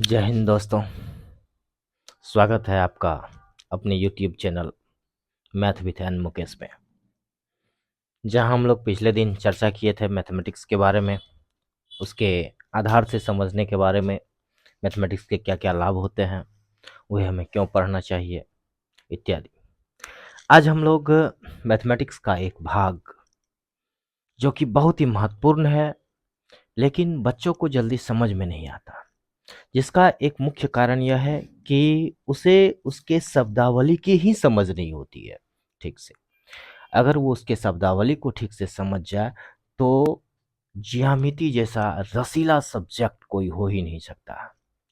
जय हिंद दोस्तों। स्वागत है आपका अपने YouTube channel math with an Mukesh में, जहां हम लोग पिछले दिन चर्चा किए थे मैथमेटिक्स के बारे में, उसके आधार से समझने के बारे में, मैथमेटिक्स के क्या क्या लाभ होते हैं, वह हमें क्यों पढ़ना चाहिए इत्यादि। आज हम लोग मैथमेटिक्स का एक भाग जो कि बहुत ही महत्वपूर्ण है, लेकिन बच्चों को जल्दी समझ में नहीं आता, जिसका एक मुख्य कारण यह है कि उसे उसके शब्दावली की ही समझ नहीं होती है ठीक से। अगर वो उसके शब्दावली को ठीक से समझ जाए तो ज्यामिति जैसा रसीला सब्जेक्ट कोई हो ही नहीं सकता।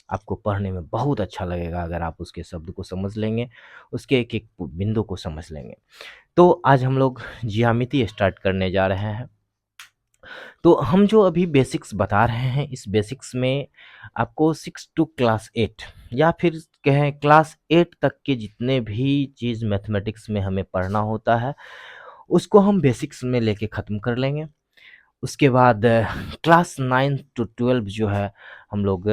आपको पढ़ने में बहुत अच्छा लगेगा अगर आप उसके शब्द को समझ लेंगे, उसके एक एक बिंदु को समझ लेंगे। तो आज हम लोग ज्यामिति स्टार्ट करने जा रहे हैं। तो हम जो अभी बेसिक्स बता रहे हैं, इस बेसिक्स में आपको 6 टू क्लास 8 या फिर कहें क्लास 8 तक के जितने भी चीज़ मैथमेटिक्स में हमें पढ़ना होता है, उसको हम बेसिक्स में लेके ख़त्म कर लेंगे। उसके बाद क्लास 9 टू 12 जो है, हम लोग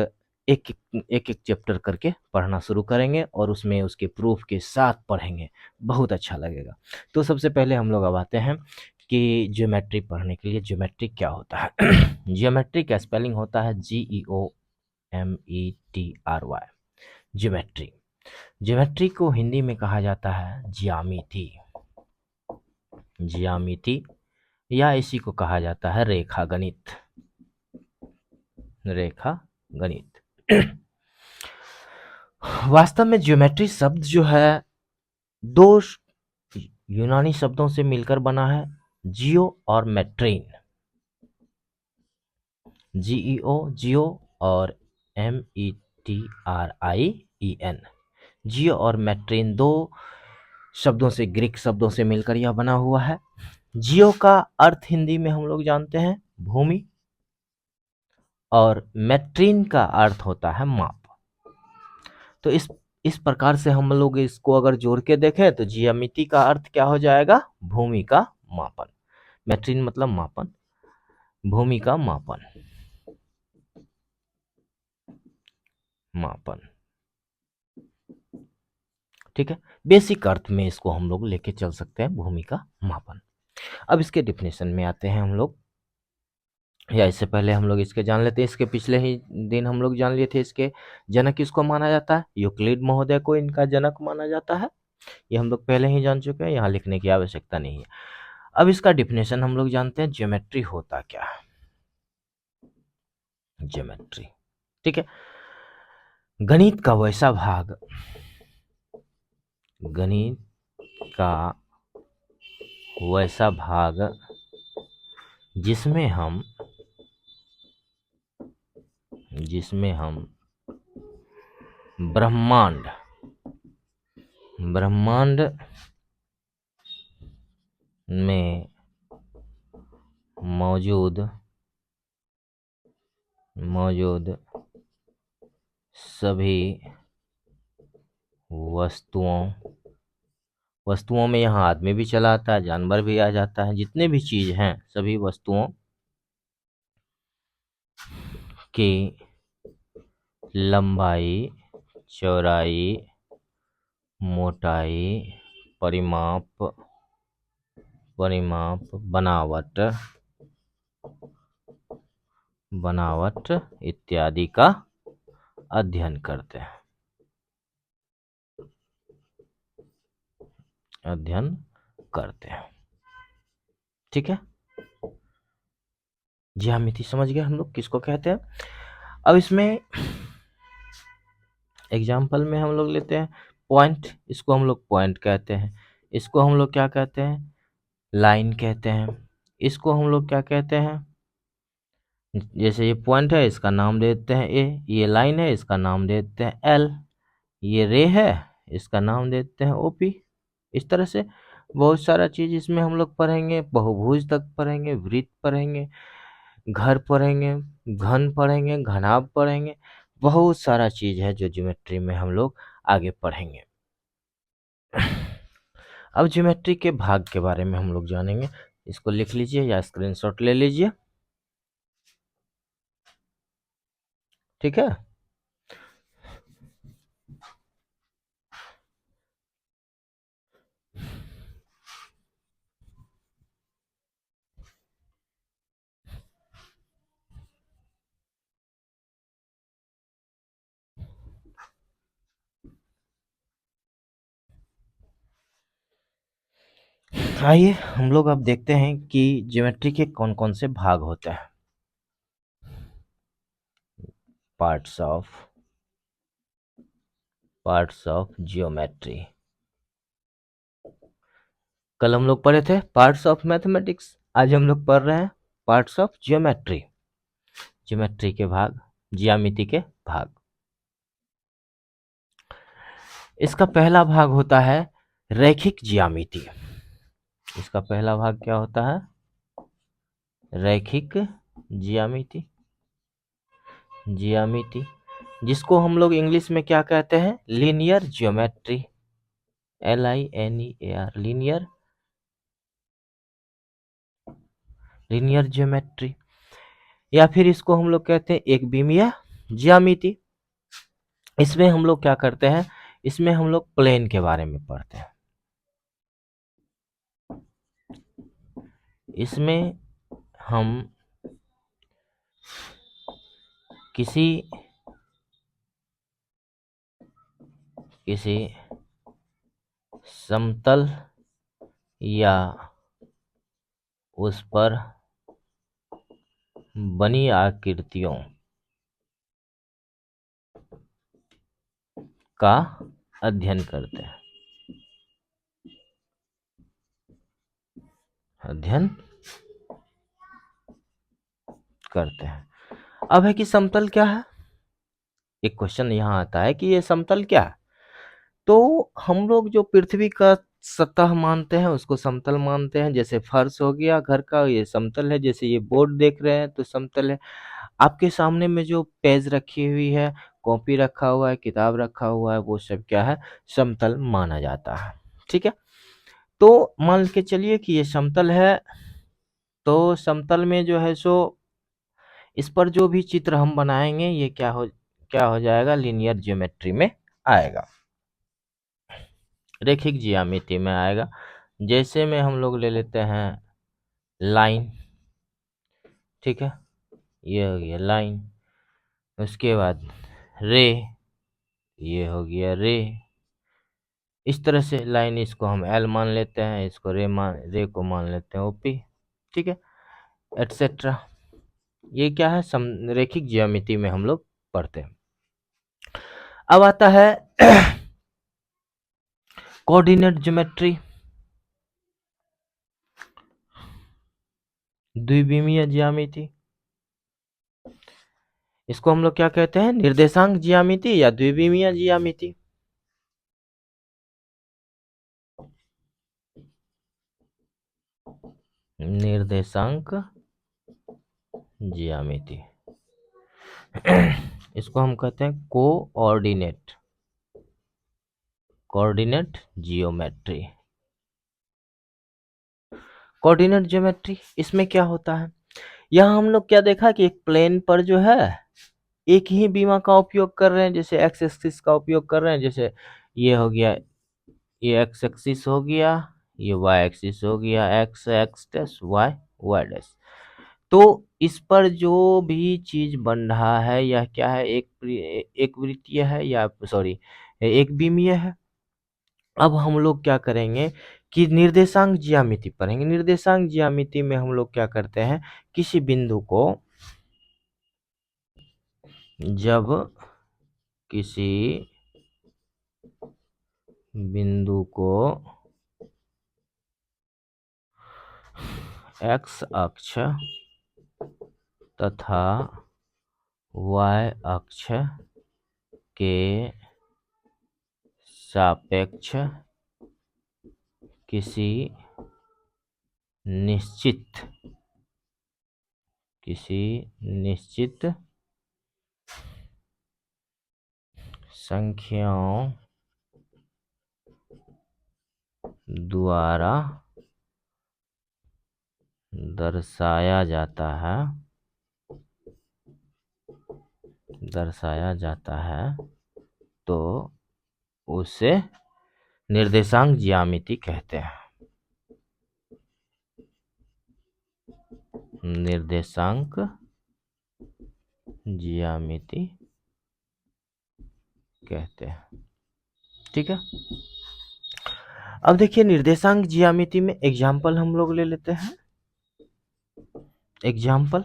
एक एक चैप्टर करके पढ़ना शुरू करेंगे और उसमें उसके प्रूफ के साथ पढ़ेंगे, बहुत अच्छा लगेगा। तो सबसे पहले हम लोग अब आते हैं कि ज्योमेट्री पढ़ने के लिए। ज्योमेट्री क्या होता है? ज्योमेट्री का स्पेलिंग होता है GEOMETRY, ज्योमेट्री। ज्योमेट्री को हिंदी में कहा जाता है ज्यामिति, ज्यामिति, या इसी को कहा जाता है रेखा गणित, रेखा गणित। वास्तव में ज्योमेट्री शब्द जो है दो यूनानी शब्दों से मिलकर बना है, जियो और मैट्रीन। जियो और METRIEN, जियो और मैट्रीन दो शब्दों से, ग्रीक शब्दों से मिलकर यह बना हुआ है। जियो का अर्थ हिंदी में हम लोग जानते हैं भूमि, और मैट्रीन का अर्थ होता है माप। तो इस प्रकार से हम लोग इसको अगर जोड़ के देखें तो ज्यामिति का अर्थ क्या हो जाएगा? भूमि का मापन। मैट्रीन मतलब मापन, भूमि का मापन, मापन। ठीक है, बेसिक अर्थ में इसको हम लोग लेके चल सकते हैं, भूमि का मापन। अब इसके डिफिनेशन में आते हैं हम लोग, या इससे पहले हम लोग इसके जान लेते हैं। इसके पिछले ही दिन हम लोग जान लिए थे इसके जनक किसको माना जाता है। यूक्लिड महोदय को इनका जनक माना जाता है, ये हम लोग पहले ही जान चुके हैं, यहाँ लिखने की आवश्यकता नहीं है। अब इसका डिफिनेशन हम लोग जानते हैं, ज्योमेट्री होता क्या है। ज्योमेट्री, ठीक है, गणित का वैसा भाग, गणित का वैसा भाग जिसमें हम ब्रह्मांड में मौजूद सभी वस्तुओं में यहाँ आदमी भी चला आता है, जानवर भी आ जाता है, जितने भी चीज हैं सभी वस्तुओं की लंबाई, चौड़ाई, मोटाई, परिमाप, बनावट इत्यादि का अध्ययन करते हैं, ठीक है। ज्यामिति समझ गए हम लोग किसको कहते हैं। अब इसमें एग्जाम्पल में हम लोग लेते हैं पॉइंट, इसको हम लोग पॉइंट कहते हैं, इसको हम लोग क्या कहते हैं? लाइन कहते हैं। इसको हम लोग क्या कहते हैं? जैसे ये पॉइंट है, इसका नाम दे देते हैं ए, ये लाइन है, इसका नाम दे देते हैं एल, ये रे है, इसका नाम दे देते हैं ओपी। इस तरह से बहुत सारा चीज इसमें हम लोग पढ़ेंगे, बहुभुज तक पढ़ेंगे, वृत्त पढ़ेंगे, घर पढ़ेंगे, घन पढ़ेंगे, घनाभ पढ़ेंगे, बहुत सारा चीज है जो ज्योमेट्री में हम लोग आगे पढ़ेंगे। अब ज्योमेट्री के भाग के बारे में हम लोग जानेंगे, इसको लिख लीजिए या स्क्रीनशॉट ले लीजिए, ठीक है। आइए हम लोग अब देखते हैं कि ज्योमेट्री के कौन कौन से भाग होते हैं। Parts of geometry. कल हम लोग पढ़े थे पार्ट्स ऑफ मैथमेटिक्स, आज हम लोग पढ़ रहे हैं पार्ट्स ऑफ जियोमेट्री। ज्योमेट्री के भाग, ज्यामिति के भाग। इसका पहला भाग होता है रैखिक ज्यामिति। इसका पहला भाग क्या होता है? रैखिक ज्यामिति। जिसको हम लोग इंग्लिश में क्या कहते हैं? Linear geometry. LINEAR, linear geometry. या फिर इसको हम लोग कहते हैं एक बीमीय ज्यामिति। इसमें हम लोग क्या करते हैं? इसमें हम लोग प्लेन के बारे में पढ़ते हैं। इसमें हम किसी समतल या उस पर बनी आकृतियों का अध्ययन करते हैं। अब है कि समतल क्या है? एक क्वेश्चन यहाँ आता है कि ये समतल क्या है? तो हम लोग जो पृथ्वी का सतह मानते हैं उसको समतल मानते हैं। जैसे फर्श हो गया घर का, ये समतल है। जैसे ये बोर्ड देख रहे हैं तो समतल है। आपके सामने में जो पेज रखी हुई है, कॉपी रखा हुआ है, किताब रखा हुआ है, वो सब क्या है? समतल माना जाता है। ठीक है, तो मान के चलिए कि ये समतल है। तो समतल में जो है सो इस पर जो भी चित्र हम बनाएंगे ये क्या हो जाएगा? लीनियर ज्योमेट्री में आएगा, रैखिक ज्यामिति में आएगा। जैसे में हम लोग ले लेते हैं लाइन। ठीक है, ये हो गया लाइन। उसके बाद रे, ये हो गया रे। इस तरह से लाइन, इसको हम एल मान लेते हैं, इसको रे को मान लेते हैं ओपी। ठीक है, एटसेट्रा। ये क्या है? रैखिक ज्यामिति में हम लोग पढ़ते हैं। अब आता है कोऑर्डिनेट ज्योमेट्री, द्विविमीय ज्यामिति। इसको हम लोग क्या कहते हैं? निर्देशांक ज्यामिति या द्विविमीय ज्यामिति। निर्देशांक ज्यामिति। इसको हम कहते हैं कोऑर्डिनेट जियोमेट्री। कोऑर्डिनेट ज्योमेट्री, इसमें क्या होता है? यहाँ हम लोग क्या देखा कि एक प्लेन पर जो है एक ही बीमा का उपयोग कर रहे हैं। जैसे एक्स एक्सिस का उपयोग कर रहे हैं। जैसे ये हो गया, ये एक्स एक्सिस हो गया, ये वाई एक्सिस हो गया, x x dash y y dash. तो इस पर जो भी चीज बन रहा है यह क्या है? एक वृत्तीय है, या सॉरी एक बीमीय है। अब हम लोग क्या करेंगे कि निर्देशांक ज्यामिति पढ़ेंगे। निर्देशांक ज्यामिति में हम लोग क्या करते हैं? किसी बिंदु को, जब किसी बिंदु को एक्स अक्ष तथा वाई अक्ष के सापेक्ष किसी निश्चित संख्याओं द्वारा दर्शाया जाता है तो उसे निर्देशांक ज्यामिति कहते हैं। निर्देशांक ज्यामिति कहते हैं। ठीक है, अब देखिए निर्देशांक ज्यामिति में एग्जाम्पल हम लोग ले लेते हैं। एग्जाम्पल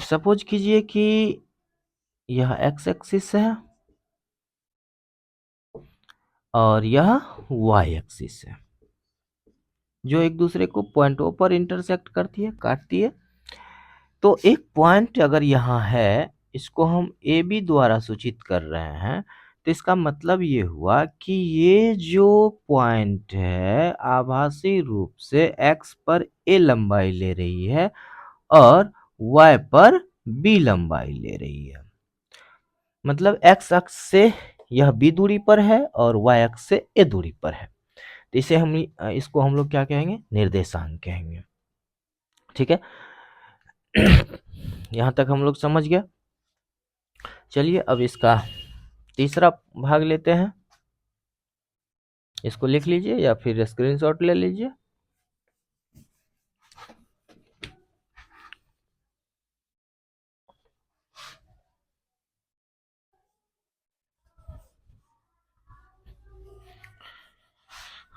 सपोज कीजिए कि यह एक्स एक्सिस है और यह वाई एक्सिस है, जो एक दूसरे को पॉइंटों पर इंटरसेक्ट करती है, काटती है। तो एक पॉइंट अगर यहाँ है, इसको हम ए बी द्वारा सूचित कर रहे हैं, तो इसका मतलब ये हुआ कि ये जो पॉइंट है आभासी रूप से एक्स पर ए लंबाई ले रही है और वाई पर बी लंबाई ले रही है। मतलब एक्स अक्ष से यह बी दूरी पर है और वाई अक्ष से ए दूरी पर है। तो इसे हम इसको हम लोग क्या कहेंगे? निर्देशांक कहेंगे। ठीक है, यहां तक हम लोग समझ गए। चलिए अब इसका तीसरा भाग लेते हैं। इसको लिख लीजिए या फिर स्क्रीनशॉट ले लीजिए।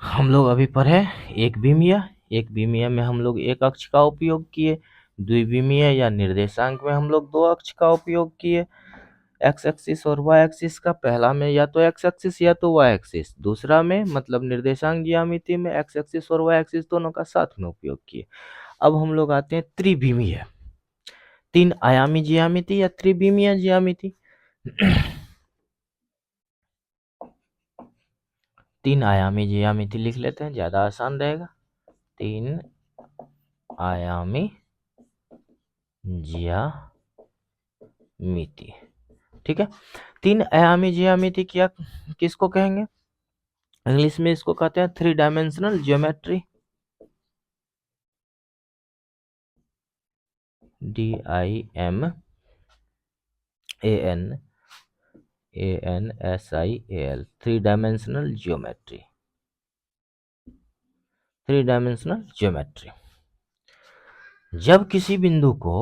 हम लोग अभी पढ़े एक विमीय। एक विमीय में हम लोग एक अक्ष का उपयोग किए। द्विविमीय या निर्देशांक में हम लोग दो अक्ष का उपयोग किए, एक्स एक्सिस और वाई एक्सिस का। पहला में या तो एक्स एक्सिस या तो वाई एक्सिस, दूसरा में मतलब निर्देशांक ज्यामिति में एक्स एक्सिस और वाई एक्सिस दोनों का साथ में उपयोग किए। अब हम लोग आते हैं त्रिविमीय, तीन आयामी ज्यामिति या त्रिविमीय ज्यामिति। तीन आयामी ज्यामिति लिख लेते हैं, ज्यादा आसान रहेगा। तीन आयामी ज्यामिति, ठीक है। तीन आयामी ज्यामिति क्या किसको कहेंगे? इंग्लिश में इसको कहते हैं three dimensional geometry. DIMANSIAL, three dimensional geometry. Three dimensional geometry जब किसी बिंदु को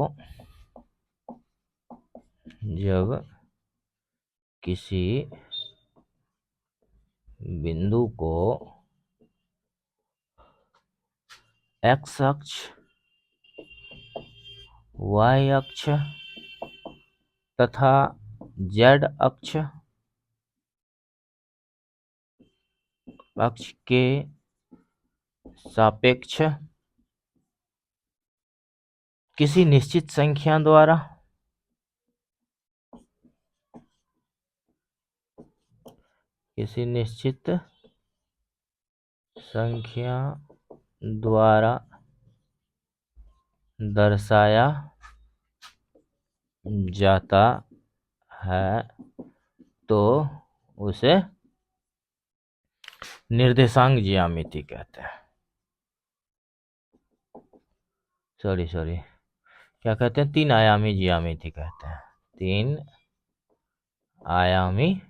एक्स अक्ष, वाई अक्ष तथा जेड अक्ष के सापेक्ष किसी निश्चित संख्या द्वारा दर्शाया जाता है तो उसे निर्देशांक ज्यामिति कहते हैं। सॉरी क्या कहते हैं? तीन आयामी ज्यामिति कहते हैं। तीन आयामी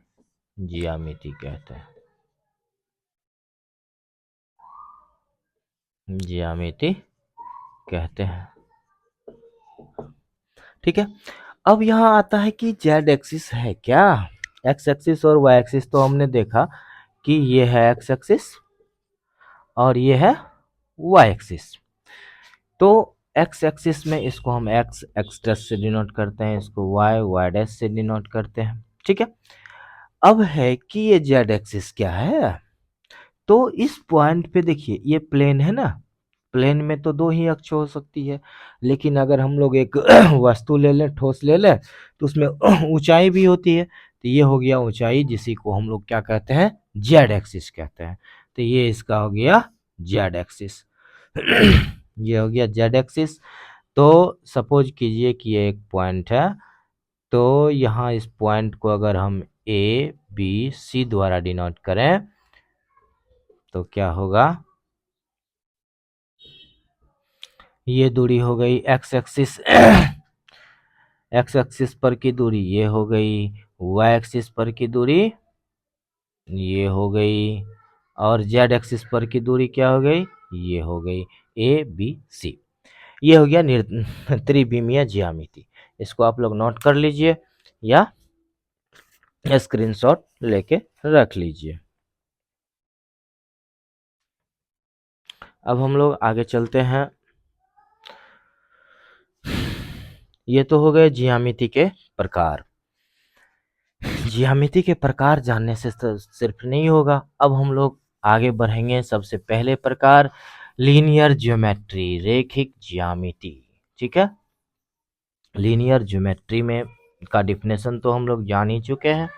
ज्यामिति कहते हैं, ज्यामिति कहते हैं। ठीक है, अब यहाँ आता है कि जेड एक्सिस है क्या? एक्स एक्सिस और वाई एक्सिस तो हमने देखा कि ये है एक्स एक्सिस और ये है वाई एक्सिस। तो एक्स एक्सिस में इसको हम एक्स एक्स डैश से डिनोट करते हैं, इसको वाई वाई डैश से डिनोट करते हैं। ठीक है, अब है कि ये जेड एक्सिस क्या है? तो इस पॉइंट पे देखिए ये प्लेन है ना, प्लेन में तो दो ही अक्ष हो सकती है, लेकिन अगर हम लोग एक वस्तु ले लें, ठोस ले लें, तो उसमें ऊंचाई भी होती है। तो ये हो गया ऊंचाई, जिसी को हम लोग क्या कहते हैं? जेड एक्सिस कहते हैं। तो ये इसका हो गया जेड एक्सिस। ये हो गया जेड एक्सिस। तो सपोज कीजिए कि ये एक पॉइंट है, तो यहाँ इस पॉइंट को अगर हम ए बी सी द्वारा डिनोट करें तो क्या होगा? ये दूरी हो गई एक्स एक्सिस एक्स एक्सिस पर की दूरी ये हो गई, वाई एक्सिस पर की दूरी ये हो गई, और जेड एक्सिस पर की दूरी क्या हो गई? ये हो गई, ए बी सी। ये हो गया त्रिविमीय ज्यामिति। इसको आप लोग नोट कर लीजिए या स्क्रीनशॉट लेके रख लीजिए। अब हम लोग आगे चलते हैं। ये तो हो गए ज्यामिति के प्रकार। ज्यामिति के प्रकार जानने से सिर्फ नहीं होगा, अब हम लोग आगे बढ़ेंगे। सबसे पहले प्रकार लीनियर ज्योमेट्री, रेखिक ज्यामिति। ठीक है, लीनियर ज्योमेट्री में का डिफिनेशन तो हम लोग जान ही चुके हैं।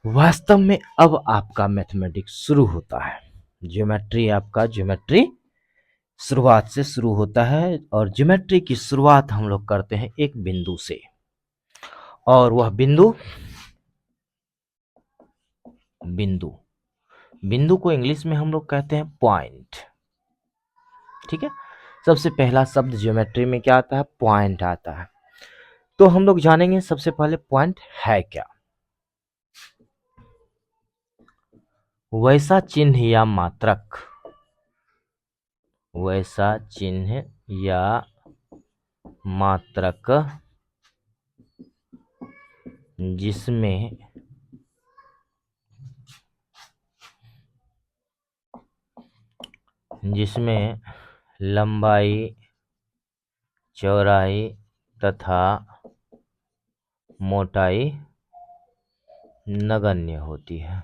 वास्तव में अब आपका मैथमेटिक्स शुरू होता है। ज्योमेट्री, आपका ज्योमेट्री शुरुआत से शुरू होता है, और ज्योमेट्री की शुरुआत हम लोग करते हैं एक बिंदु से, और वह बिंदु बिंदु बिंदु को इंग्लिश में हम लोग कहते हैं पॉइंट। ठीक है, सबसे पहला शब्द ज्योमेट्री में क्या आता है? पॉइंट आता है। तो हम लोग जानेंगे सबसे पहले पॉइंट है क्या। वैसा चिन्ह या मात्रक, वैसा चिन्ह या मात्रक जिसमें लंबाई, चौड़ाई तथा मोटाई नगण्य होती है,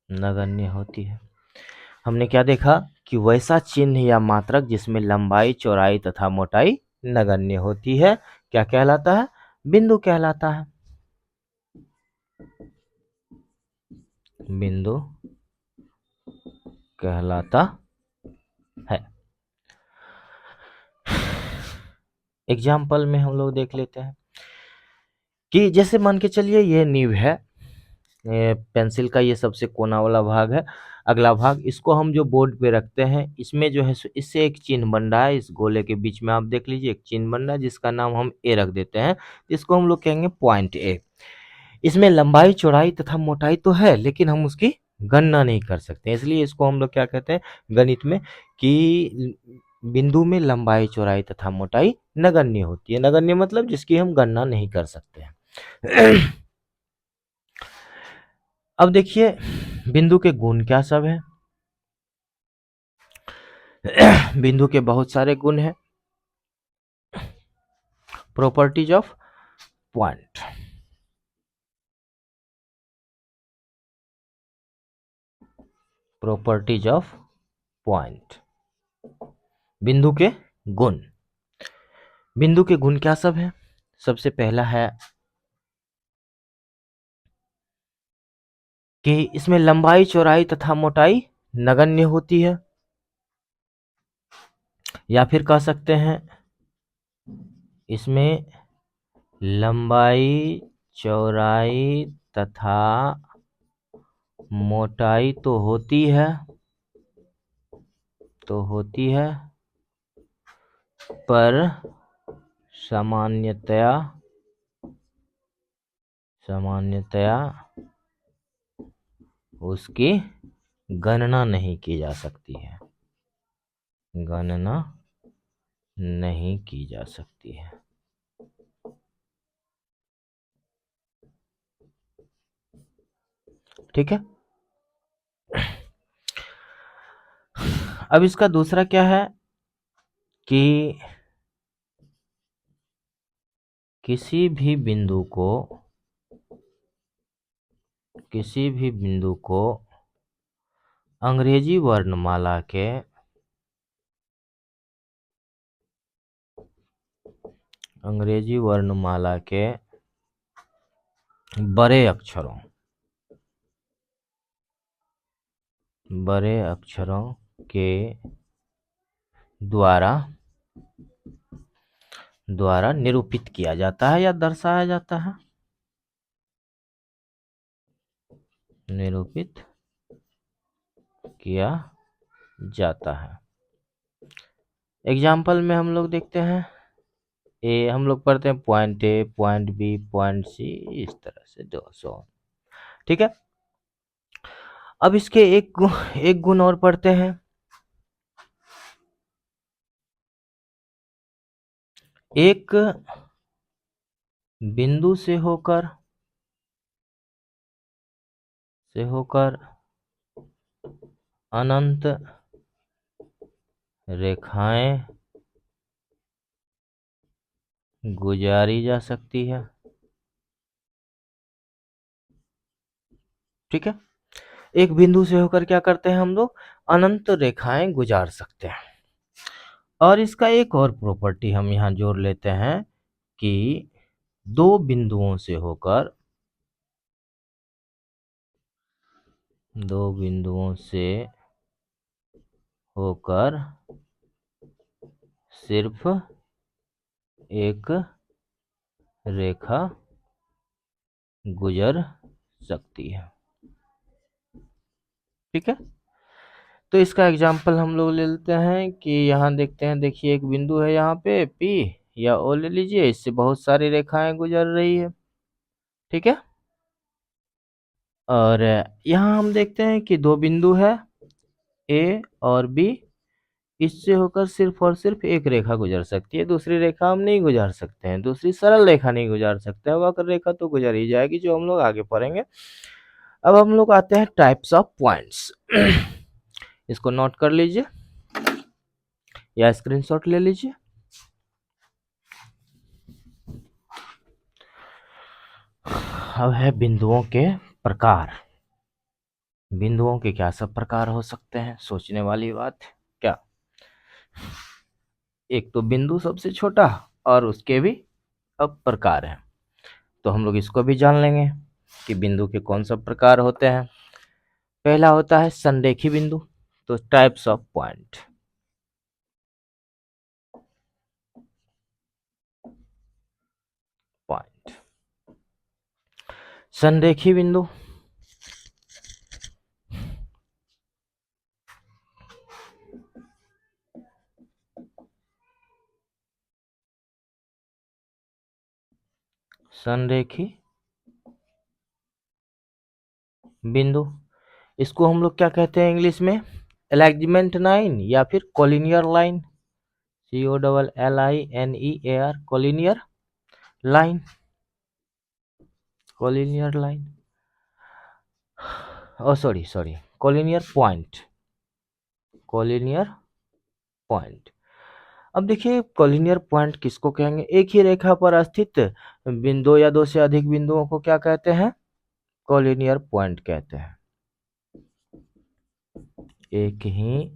नगण्य होती है। हमने क्या देखा कि वैसा चिन्ह या मात्रक जिसमें लंबाई, चौड़ाई तथा मोटाई नगण्य होती है, क्या कहलाता है? बिंदु कहलाता है। बिंदु कहलाता है। एग्जाम्पल में हम लोग देख लेते हैं कि जैसे मान के चलिए ये नींव है, पेंसिल का ये सबसे कोना वाला भाग है। अगला भाग, इसको हम जो बोर्ड पे रखते हैं, इसमें जो है इससे एक चिन्ह बन रहा है। इस गोले के बीच में आप देख लीजिए एक चिन्ह बन रहा है, जिसका नाम हम ए रख देते हैं। इसको हम लोग कहेंगे पॉइंट ए। इसमें लंबाई, चौड़ाई तथा मोटाई तो है, लेकिन हम उसकी गणना नहीं कर सकते, इसलिए इसको हम लोग क्या कहते हैं गणित में कि बिंदु में लंबाई, चौड़ाई तथा मोटाई नगण्य होती है। नगण्य मतलब जिसकी हम गणना नहीं कर सकते हैं। अब देखिए बिंदु के गुण क्या सब है। बिंदु के बहुत सारे गुण हैं। Properties of point, properties of point, बिंदु के गुण। बिंदु के गुण क्या सब है? सबसे पहला है कि इसमें लंबाई, चौड़ाई तथा मोटाई नगण्य होती है, या फिर कह सकते हैं इसमें लंबाई, चौड़ाई तथा मोटाई तो होती है, पर सामान्यतया उसकी गणना नहीं की जा सकती है, गणना नहीं की जा सकती है। ठीक है, अब इसका दूसरा क्या है कि किसी भी बिंदु को अंग्रेजी वर्णमाला के बड़े अक्षरों के द्वारा निरूपित किया जाता है या दर्शाया जाता है, निरूपित किया जाता है। एग्जाम्पल में हम लोग देखते हैं, हम लोग पढ़ते हैं point A, point B, point C, इस तरह से 200। ठीक है, अब इसके एक गुण और पढ़ते हैं। एक बिंदु से होकर अनंत रेखाएं गुजारी जा सकती है। ठीक है, एक बिंदु से होकर क्या करते हैं हम लोग, अनंत रेखाएं गुजार सकते हैं। और इसका एक और प्रॉपर्टी हम यहाँ जोड़ लेते हैं कि दो बिंदुओं से होकर सिर्फ एक रेखा गुजर सकती है। ठीक है, तो इसका एग्जाम्पल हम लोग ले लेते हैं कि यहाँ देखते हैं, देखिए एक बिंदु है यहाँ पे P या O ले लीजिए, इससे बहुत सारी रेखाएं गुजर रही है। ठीक है, और यहाँ हम देखते हैं कि दो बिंदु है A और B, इससे होकर सिर्फ और सिर्फ एक रेखा गुजर सकती है, दूसरी रेखा हम नहीं गुजार सकते हैं, दूसरी सरल रेखा नहीं गुजार सकते हैं, वक्र रेखा तो गुजर ही जाएगी, जो हम लोग आगे पढ़ेंगे। अब हम लोग आते हैं टाइप्स ऑफ पॉइंट्स। इसको नोट कर लीजिए या स्क्रीनशॉट ले लीजिए। अब है बिंदुओं के प्रकार। बिंदुओं के क्या सब प्रकार हो सकते हैं, सोचने वाली बात है क्या। एक तो बिंदु सबसे छोटा और उसके भी अब प्रकार हैं, तो हम लोग इसको भी जान लेंगे कि बिंदु के कौन सा प्रकार होते हैं। पहला होता है संरेखी बिंदु, तो टाइप्स ऑफ पॉइंट। संरेखी बिंदु, संरेखी बिंदु, इसको हम लोग क्या कहते हैं इंग्लिश में, एलाइनमेंट लाइन या फिर collinear line, COLLINEAR, collinear line, collinear line, sorry collinear point, collinear point. अब देखिए कोलिनियर पॉइंट किसको कहेंगे, एक ही रेखा पर स्थित बिंदु या दो से अधिक बिंदुओं को क्या कहते हैं, कोलिनियर पॉइंट कहते हैं। एक ही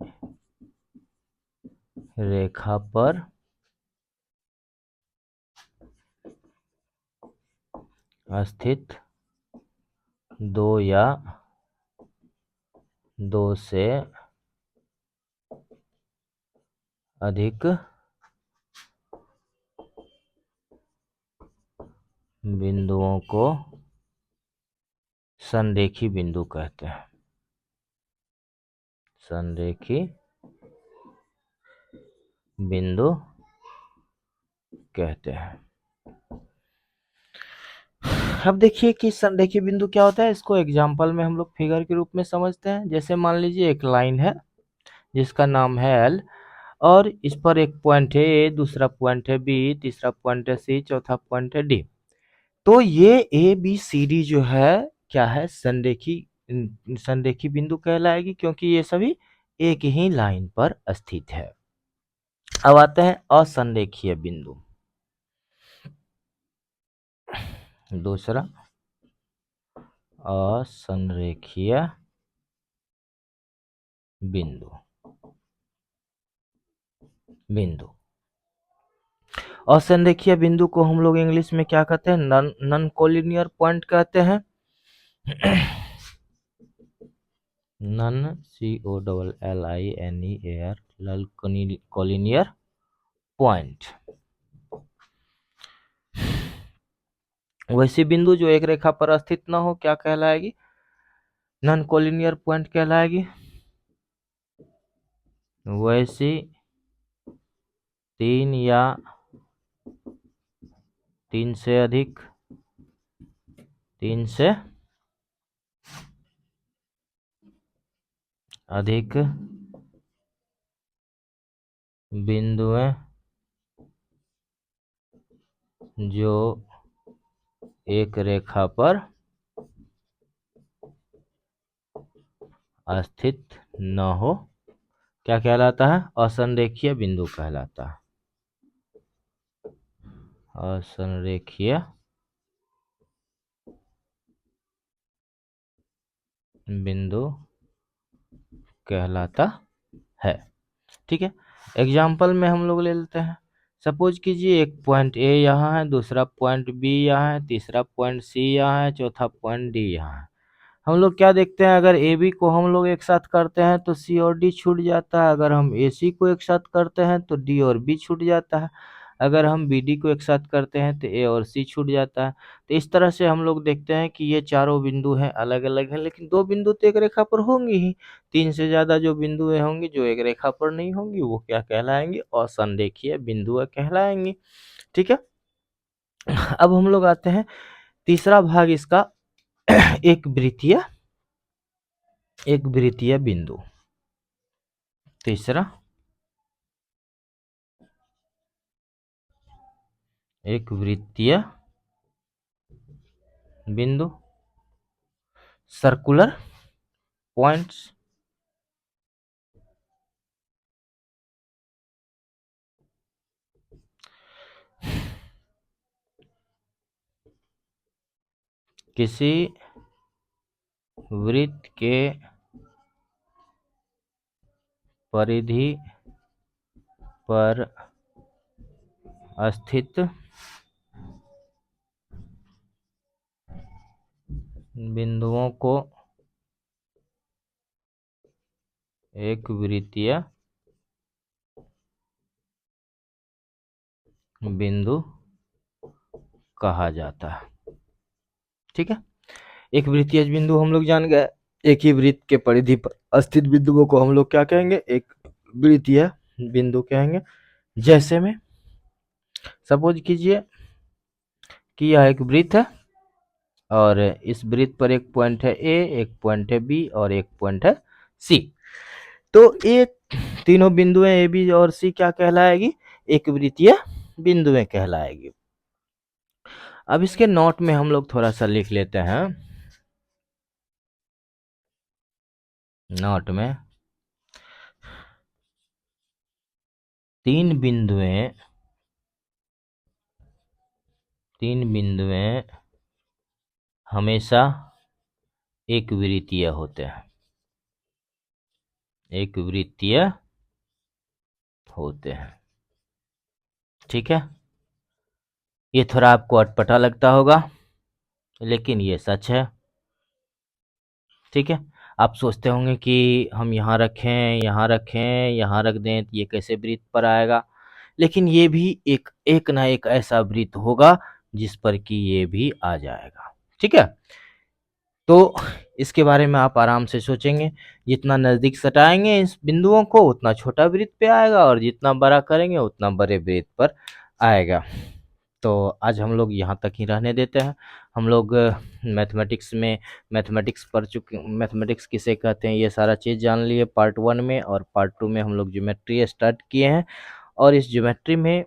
रेखा पर स्थित दो या दो से अधिक बिंदुओं को संरेखी बिंदु कहते हैं, संरेखी बिंदु कहते हैं। अब देखिए कि संरेखी बिंदु क्या होता है, इसको एग्जांपल में हम लोग फिगर के रूप में समझते हैं। जैसे मान लीजिए एक लाइन है जिसका नाम है L, और इस पर एक पॉइंट है A, दूसरा पॉइंट है B, तीसरा पॉइंट है C, चौथा पॉइंट है D। तो ये ABCD जो है क्या है, संरेखी बिंदु कहलाएगी, क्योंकि ये सभी एक ही लाइन पर स्थित है। अब आते हैं असंरेखीय बिंदु। दूसरा असंरेखीय बिंदु, असंरेखीय बिंदु को हम लोग इंग्लिश में क्या कहते हैं, नॉन कोलिनियर पॉइंट कहते हैं। नॉन COLLINEAR कोलिनियर पॉइंट, वैसी बिंदु जो एक रेखा पर स्थित न हो क्या कहलाएगी, नॉन कोलिनियर पॉइंट कहलाएगी। वैसी तीन या तीन से अधिक बिंदुएं जो एक रेखा पर स्थित न हो, क्या कहलाता है? असंरेखीय बिंदु कहलाता है। असंरेखीय बिंदु कहलाता है। ठीक है, एग्जाम्पल में हम लोग ले लेते हैं। सपोज कीजिए एक पॉइंट ए यहाँ है, दूसरा पॉइंट बी यहाँ है, तीसरा पॉइंट सी यहाँ है, चौथा पॉइंट डी यहाँ है। हम लोग क्या देखते हैं, अगर ए बी को हम लोग एक साथ करते हैं तो सी और डी छूट जाता है, अगर हम ए सी को एक साथ करते हैं तो डी और बी छूट जाता है, अगर हम बी डी को एक साथ करते हैं तो ए और सी छूट जाता है। तो इस तरह से हम लोग देखते हैं कि ये चारों बिंदु हैं अलग अलग हैं, लेकिन दो बिंदु तो एक रेखा पर होंगे ही। तीन से ज्यादा जो बिंदुएं होंगी जो एक रेखा पर नहीं होंगी वो क्या कहलाएंगी? असंरेखीय बिंदु कहलाएंगी। ठीक है, अब हम लोग आते हैं तीसरा भाग इसका, एक वृत्तीय बिंदु। तीसरा एक वृत्तीय बिंदु, सर्कुलर पॉइंट्स। किसी वृत्त के परिधि पर स्थित बिंदुओं को एक वृत्तीय बिंदु कहा जाता है। ठीक है, एक वृत्तीय बिंदु हम लोग जान गए, एक ही वृत्त के परिधि पर स्थित बिंदुओं को हम लोग क्या कहेंगे? एक वृत्तीय बिंदु कहेंगे। जैसे में सपोज कीजिए कि यह एक वृत्त है और इस वृत्त पर एक पॉइंट है ए, एक पॉइंट है बी और एक पॉइंट है सी। तो ये तीनों बिंदुएं ए बी और सी क्या कहलाएगी? एक वृत्तीय बिंदुएं कहलाएगी। अब इसके नोट में हम लोग थोड़ा सा लिख लेते हैं। नोट में तीन बिंदुएं हमेशा एक वृत्तीय होते हैं, एक वृत्तीय होते हैं। ठीक है, ये थोड़ा आपको अटपटा लगता होगा लेकिन ये सच है। ठीक है, आप सोचते होंगे कि हम यहाँ रखें, यहाँ रखें, यहाँ रख दें तो ये कैसे वृत्त पर आएगा, लेकिन ये भी एक ना एक ऐसा वृत्त होगा जिस पर कि ये भी आ जाएगा। ठीक है, तो इसके बारे में आप आराम से सोचेंगे, जितना नज़दीक सटाएंगे इस बिंदुओं को उतना छोटा वृत्त पे आएगा और जितना बड़ा करेंगे उतना बड़े वृत्त पर आएगा। तो आज हम लोग यहाँ तक ही रहने देते हैं। हम लोग मैथमेटिक्स पढ़ चुके, मैथमेटिक्स किसे कहते हैं ये सारा चीज़ जान लिए पार्ट 1 में, और पार्ट 2 में हम लोग ज्योमेट्री स्टार्ट किए हैं। और इस ज्योमेट्री में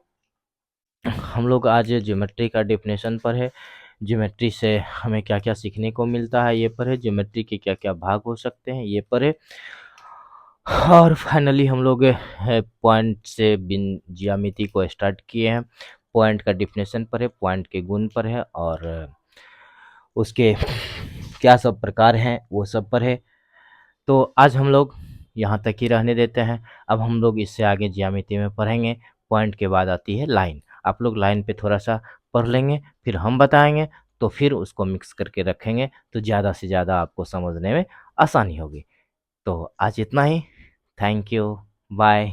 हम लोग आज ज्योमेट्री का डेफिनेशन पर है, ज्योमेट्री से हमें क्या क्या सीखने को मिलता है ये पर है, ज्योमेट्री के क्या क्या भाग हो सकते हैं ये पर है, और फाइनली हम लोग पॉइंट से बिन ज्यामिति को स्टार्ट किए हैं। पॉइंट का डेफिनेशन पर है, पॉइंट के गुण पर है, और उसके क्या सब प्रकार हैं वो सब पर है। तो आज हम लोग यहाँ तक ही रहने देते हैं। अब हम लोग इससे आगे ज्यामिति में पढ़ेंगे। पॉइंट के बाद आती है लाइन। आप लोग लाइन पे थोड़ा सा पढ़ लेंगे, फिर हम बताएंगे, तो फिर उसको मिक्स करके रखेंगे तो ज़्यादा से ज़्यादा आपको समझने में आसानी होगी। तो आज इतना ही। Thank you, bye.